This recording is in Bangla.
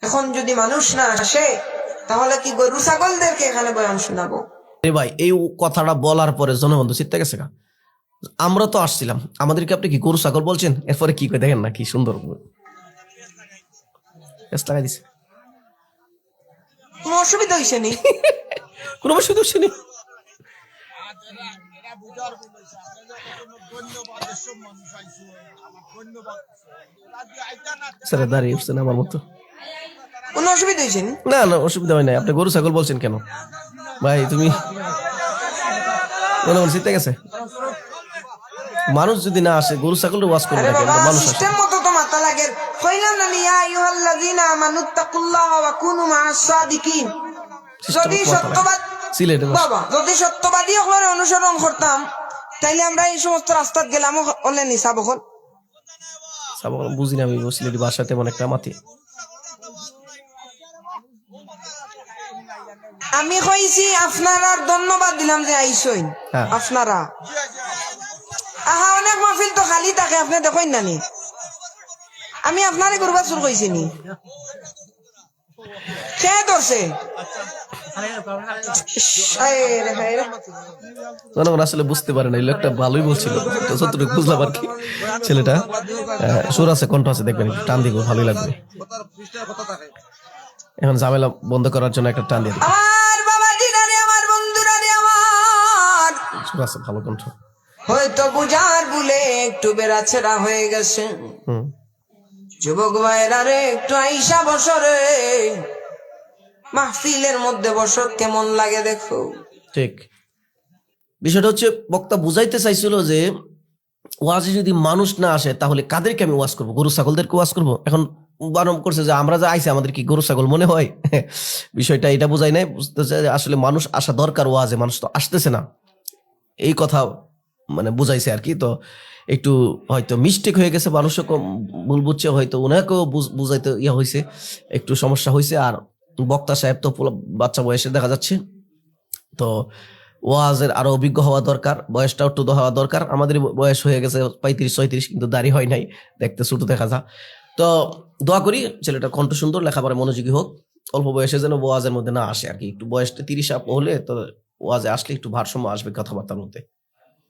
এখন যদি মানুষ না আসে তাহলে কি গরু ছাগলদেরকে এখানে বয়ান শোনাবো? ভাই এই কথাটা বলার পরে জনবন্ধু চিত্তে গেছে গা, আমরা তো আসছিলাম, আমাদেরকে আপনি কি গরু ছাগল বলছেন? এরপরে কি করে দেখেন না কি সুন্দর লাগাই দিছে। কোনো অসুবিধা হয়েছে নি? কোনো অসুবিধা হচ্ছে নি। স্যার দাঁড়িয়ে উঠছেন আমার মতো। কোনো অসুবিধা হয়েছে নি? না না অসুবিধা হয় নাই। আপনি গরু ছাগল বলছেন কেন ভাই? তুমি জিতে গেছে। মানুষ যদি না আসে গরু ছাগল ওয়াজ করবে না কেন? মানুষ আসে। সিস্টেম মতো তো মাথা লাগে। কইলাম না ইয়া আইয়ুহাল্লাযীনা আমানুত্তাকুল্লাহা ওয়া কুনু মা'আস সাদিকিন। যদি সত্যবাদী বাবা যদি সত্যবাদী হওয়ার অনুসরণ করতাম তাইলে আমরা এই সমস্ত রাস্তাত গেলাম হলে নি সাবকল বুঝি না আমি সিলেটি ভাষা তেমন একটা মাতি। আমি কইছি আপনারা ধন্যবাদ দিলাম যে আইসইন আপনারা। আহা অনেক মাহফিল তো খালি থাকে, আপনি দেখেন না নি? আমি আপনারে করবা শুরু কইছি নি? কে ধরছে? আসলে বুঝতে পারে না, এই লোকটা ভালোই বলছিল, যতটুকু বুঝলাম আর কি। ছেলেটা সুর আছে, কণ্ঠ আছে, দেখবেন একটু টান দিব, ভালোই লাগবে। এখন ঝামেলা বন্ধ করার জন্য একটা টান দিয়ে দিই। আমার বন্ধুরা রে, আমার সুর আছে, ভালো কণ্ঠ। হয়তো বুঝার ভুলে একটু বেড়াছেড়া হয়ে গেছে। যুবক ভাইরা রে, একটু আইসা বসরে মাহফিলের মধ্যে বসত, কেমন লাগে দেখো। ঠিক বিষয়টা হচ্ছে বক্তা বুঝাইতে চাইছিল যে ওয়াজে যদি মানুষ না আসে তাহলে কাদেরকে আমি ওয়াজ করবো? গরু ছাগলদেরকে ওয়াজ করবো? এখন বারণ করছে যে আমরা যা আইসি আমাদের কি গরু ছাগল মনে হয়? বিষয়টা এটা বুঝাই নাই, বুঝতেছে আসলে মানুষ আসা দরকার ওয়াজে, মানুষ তো আসতেছে না, এই কথা মানে বুঝাইছে আর কি। তো একটু হয়তো মিস্টেক হয়ে গেছে, মানুষও ভুল বুঝছে, হয়তো ওনাকেও বুঝাইতে ইয়া হয়েছে, একটু সমস্যা হয়েছে। আর বক্তা সাহেব তো বাচ্চা বয়সে দেখা যাচ্ছে, তো ওয়াজের আরো অভিজ্ঞ হওয়া দরকার, বয়সটাও একটু হওয়া দরকার। আমাদের বয়স হয়ে গেছে 35-36, কিন্তু দাড়ি হয় নাই, দেখতে ছোট দেখা যায়। তো দোয়া করি ছেলেটা কণ্ঠ সুন্দর, লেখাপড়ায় মনোযোগী হোক, অল্প বয়সে যেন ওয়াজের মধ্যে না আসে আর কি। একটু বয়সটা 30 আপ হলে তো ওয়াজে আসলে একটু ভারসাম্য আসবে কথাবার্তার মধ্যে।